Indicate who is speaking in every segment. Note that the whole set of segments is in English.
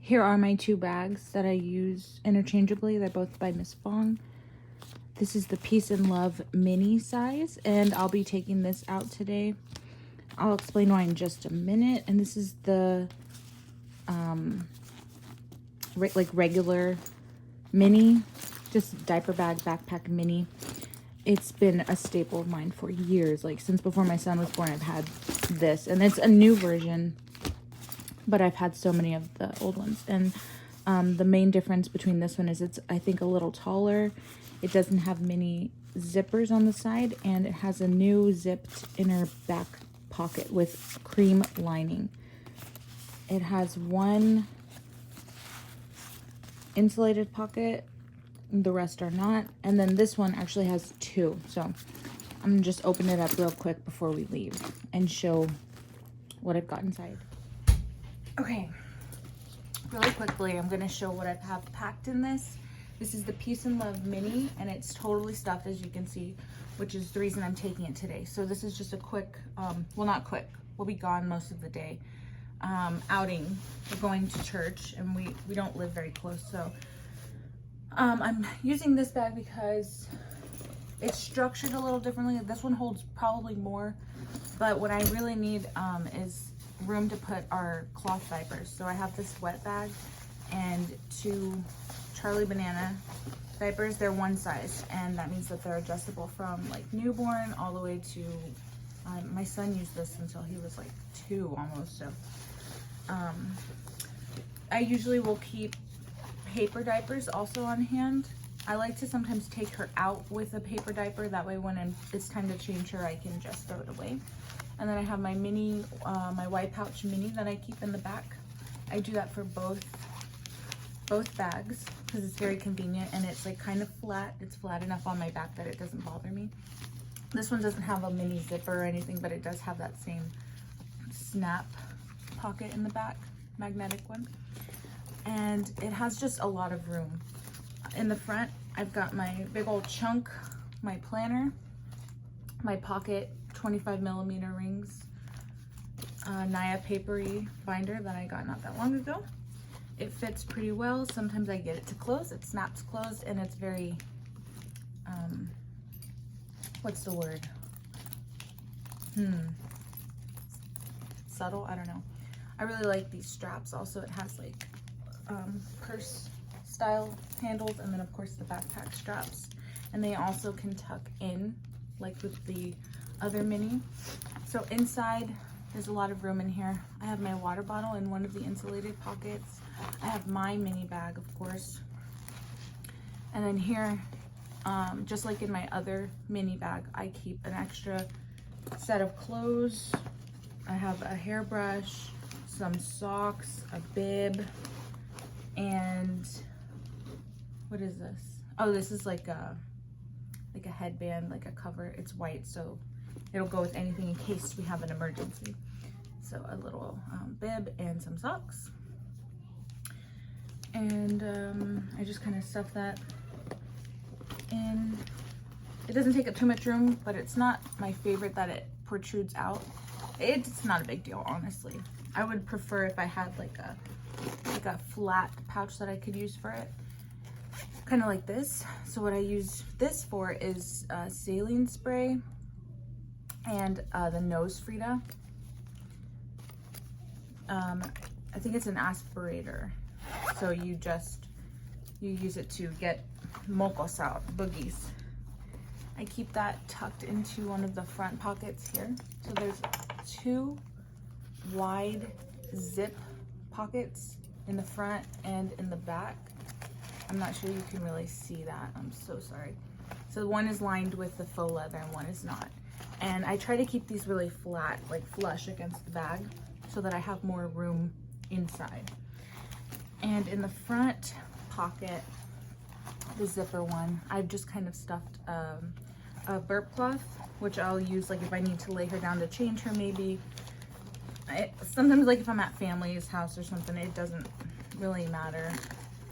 Speaker 1: Here are my two bags that I use interchangeably. They're both by Miss Fong. This is the Peace and Love mini size, and I'll be taking this out today. I'll explain why in just a minute. And this is the regular mini, just diaper bag, backpack mini. It's been a staple of mine for years. Like since before my son was born, I've had this, and it's a new version, but I've had so many of the old ones. And the main difference between this one is it's, I think, a little taller. It doesn't have many zippers on the side, and it has a new zipped inner back pocket with cream lining. It has one insulated pocket, the rest are not, and then this one actually has two. So I'm gonna just open it up real quick before we leave and show what I've got inside. Okay, really quickly, I'm gonna show what I have packed in this. This is the Peace and Love mini, and it's totally stuffed, as you can see, which is the reason I'm taking it today. So this is just a quick, well, not quick, we'll be gone most of the day, outing. We're going to church, and we don't live very close, so I'm using this bag because it's structured a little differently. This one holds probably more, but what I really need is room to put our cloth diapers. So I have this wet bag and two Charlie Banana diapers. They're one size, and that means that they're adjustable from like newborn all the way to my son used this until he was like 2 almost. So I usually will keep paper diapers also on hand. I like to sometimes take her out with a paper diaper, that way when it's time to change her, I can just throw it away. And then I have my mini, my white pouch mini that I keep in the back. I do that for both bags because it's very convenient, and it's like kind of flat. It's flat enough on my back that it doesn't bother me. This one doesn't have a mini zipper or anything, but it does have that same snap pocket in the back, magnetic one. And it has just a lot of room. In the front, I've got my big old chunk, my planner, my pocket 25mm rings, Naya Paperie binder that I got not that long ago. It fits pretty well. Sometimes I get it to close, it snaps closed, and it's very, what's the word? Subtle, I don't know. I really like these straps. Also, it has like purse style handles, and then of course the backpack straps, and they also can tuck in like with the other mini. So inside there's a lot of room in here. I have my water bottle in one of the insulated pockets. I have my mini bag, of course, and then here, just like in my other mini bag, I keep an extra set of clothes. I have a hairbrush, some socks, a bib, and what is this? Oh, this is like a headband, like a cover. It's white, so it'll go with anything in case we have an emergency. So a little bib and some socks, and I just kind of stuff that in. It doesn't take up too much room, but it's not my favorite that it protrudes out. It's not a big deal, honestly. I would prefer if I had like a flat pouch that I could use for it, kind of like this. So what I use this for is saline spray and the nose Frida. I think it's an aspirator, so you use it to get mocos out, boogies. I keep that tucked into one of the front pockets here. So there's 2 wide zip pockets in the front and in the back. I'm not sure you can really see that. I'm so sorry. So one is lined with the faux leather and one is not. And I try to keep these really flat, like flush against the bag, so that I have more room inside. And in the front pocket, the zipper one, I've just kind of stuffed a burp cloth, which I'll use like if I need to lay her down to change her maybe. Sometimes like if I'm at family's house or something, it doesn't really matter.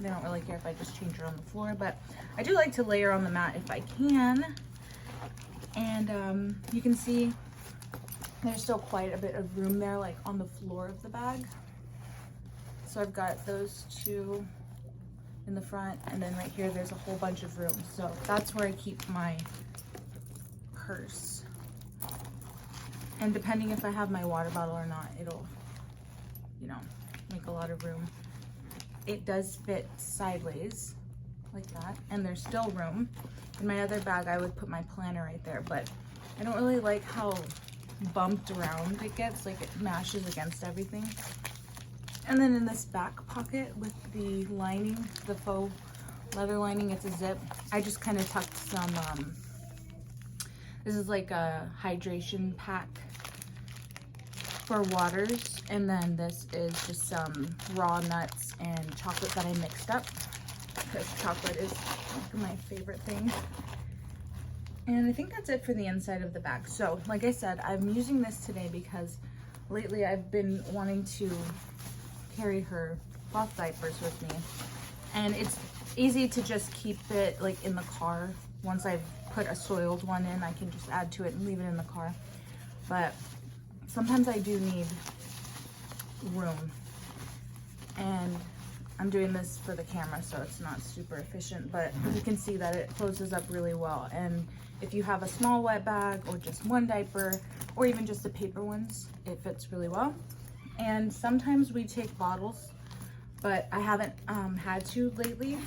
Speaker 1: They don't really care if I just change her on the floor, but I do like to lay her on the mat if I can. And you can see there's still quite a bit of room there, like on the floor of the bag. So I've got those two in the front, and then right here there's a whole bunch of room. So that's where I keep my purse. And depending if I have my water bottle or not, it'll, you know, make a lot of room. It does fit sideways like that, and there's still room. In my other bag, I would put my planner right there, but I don't really like how bumped around it gets, like it mashes against everything. And then in this back pocket with the lining, the faux leather lining, it's a zip. I just kind of tucked some, this is like a hydration pack for waters. And then this is just some raw nuts and chocolate that I mixed up, because chocolate is one of my favorite things. And I think that's it for the inside of the bag. So like I said, I'm using this today because lately I've been wanting to carry her cloth diapers with me, and it's easy to just keep it like in the car. Once I've put a soiled one in, I can just add to it and leave it in the car. But sometimes I do need room, and I'm doing this for the camera, so it's not super efficient, but you can see that it closes up really well. And if you have a small wet bag or just one diaper, or even just the paper ones, it fits really well. And sometimes we take bottles, but I haven't had to lately.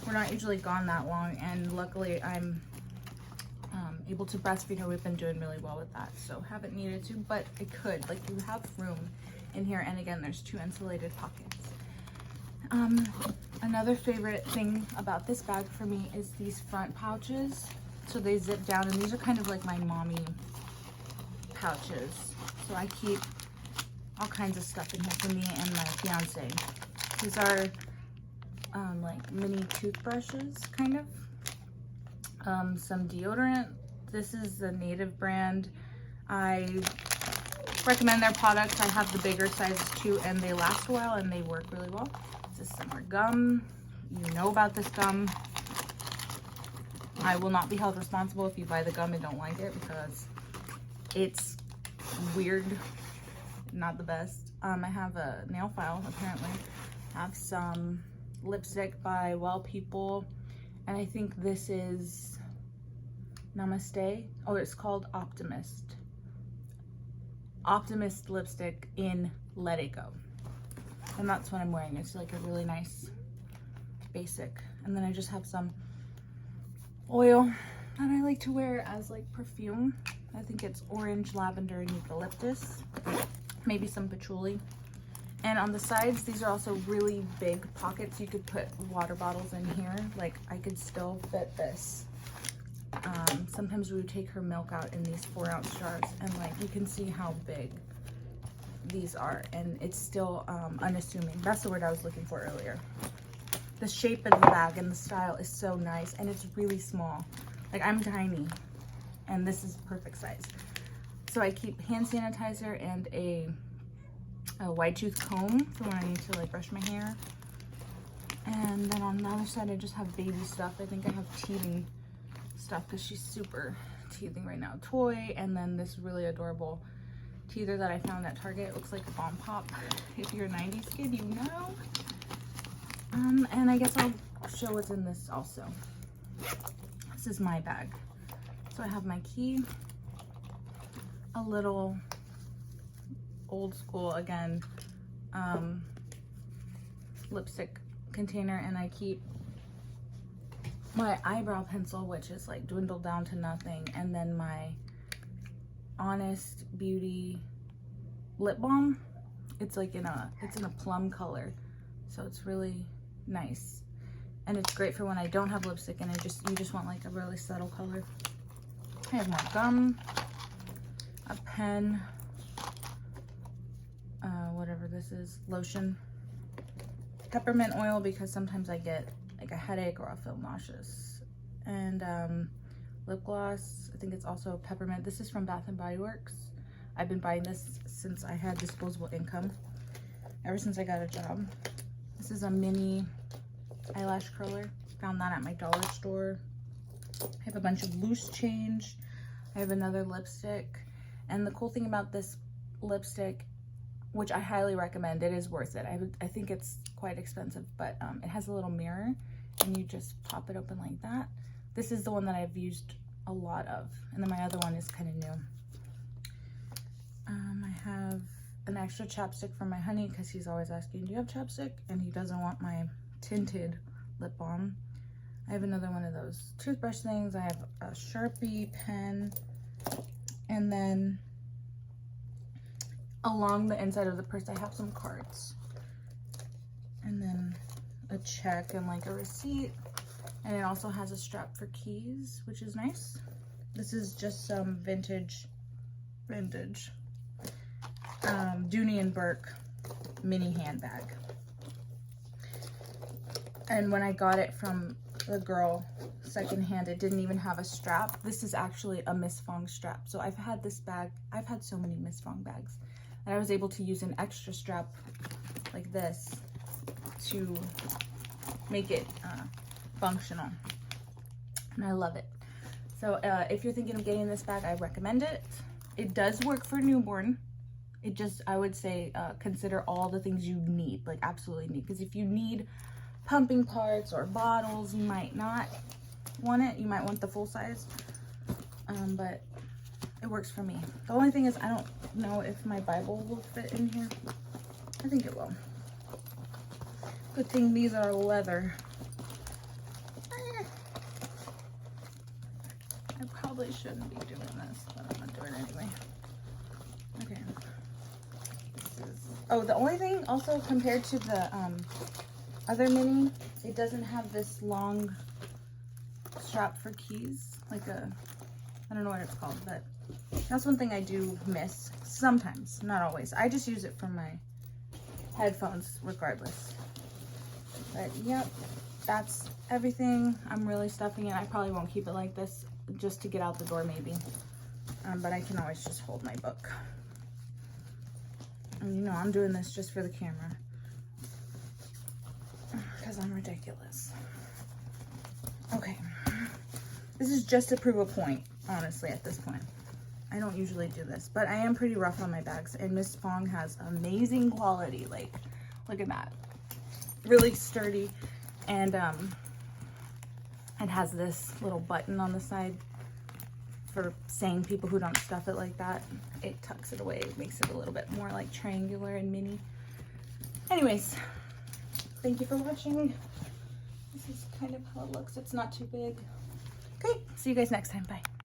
Speaker 1: We're not usually gone that long, and luckily I'm able to breastfeed her. We've been doing really well with that, so haven't needed to, but I could. Like, you have room in here, and again, there's two insulated pockets. Another favorite thing about this bag for me is these front pouches. So they zip down, and these are kind of like my mommy pouches. So I keep all kinds of stuff in here for me and my fiance. These are like mini toothbrushes, kind of. Some deodorant. This is the Native brand. I recommend their products. I have the bigger sizes too, and they last a while and they work really well. This is some more gum. You know about this gum. I will not be held responsible if you buy the gum and don't like it, because it's weird, not the best. I have a nail file, apparently. I have some lipstick by Well People, and I think this is Namaste. Oh, it's called Optimist. Optimist lipstick in Let It Go. And that's what I'm wearing. It's like a really nice basic. And then I just have some oil that I like to wear as like perfume. I think it's orange, lavender, and eucalyptus. Maybe some patchouli. And on the sides, these are also really big pockets. You could put water bottles in here. Like, I could still fit this. Sometimes we would take her milk out in these 4-ounce jars, and like, you can see how big these are, and it's still unassuming. That's the word I was looking for earlier. The shape of the bag and the style is so nice, and it's really small. Like, I'm tiny, and this is perfect size. So I keep hand sanitizer and a wide tooth comb for when I need to like brush my hair. And then on the other side, I just have baby stuff. I think I have teething stuff because she's super teething right now. Toy, and then this really adorable teether that I found at Target. It looks like a Balm Pop. If you're a 90s kid, you know. And I guess I'll show what's in this also. This is my bag. So I have my key, a little old school, again, lipstick container, and I keep my eyebrow pencil, which is like dwindled down to nothing, and then my Honest Beauty lip balm. It's like in a plum color, so it's really nice, and it's great for when I don't have lipstick and you just want like a really subtle color. I have more gum, a pen, whatever this is, lotion, peppermint oil because sometimes I get like a headache or I'll feel nauseous, and lip gloss. I think it's also peppermint. This is from Bath and Body Works. I've been buying this since I had disposable income, ever since I got a job. This is a mini eyelash curler. Found that at my dollar store. I have a bunch of loose change. I have another lipstick, and the cool thing about this lipstick, which I highly recommend. It is worth it. I think it's quite expensive, but it has a little mirror and you just pop it open like that. This is the one that I've used a lot of, and then my other one is kind of new. I have an extra chapstick for my honey because he's always asking, do you have chapstick? And he doesn't want my Tinted lip balm. I have another one of those toothbrush things. I have a Sharpie pen, and then along the inside of the purse I have some cards, and then a check and like a receipt, and it also has a strap for keys, which is nice. This is just some vintage Dooney and Burke mini handbag, and when I got it from the girl secondhand, it didn't even have a strap. This is actually a Miss Fong strap. So I've had this bag, I've had so many Miss Fong bags, and I was able to use an extra strap like this to make it functional, and I love it. So if you're thinking of getting this bag, I recommend it. It does work for newborn. It just, I would say, consider all the things you need, like absolutely need, because if you need pumping parts or bottles, you might not want it. You might want the full size, but it works for me. The only thing is, I don't know if my Bible will fit in here. I think it will. Good thing these are leather. I probably shouldn't be doing this, but I'm gonna do it anyway. Okay. Oh, the only thing also compared to the other mini, it doesn't have this long strap for keys, like a, I don't know what it's called, but that's one thing I do miss sometimes, not always. I just use it for my headphones regardless. But yep, that's everything. I'm really stuffing it. I probably won't keep it like this, just to get out the door maybe, but I can always just hold my book. And you know, I'm doing this just for the camera because I'm ridiculous. Okay, this is just to prove a point, honestly, at this point. I don't usually do this, but I am pretty rough on my bags, and Miss Fong has amazing quality. Like, look at that, really sturdy, and it has this little button on the side for sane people who don't stuff it like that. It tucks it away. It makes it a little bit more like triangular and mini. Anyways, thank you for watching. This is kind of how it looks. It's not too big. Okay, see you guys next time. Bye.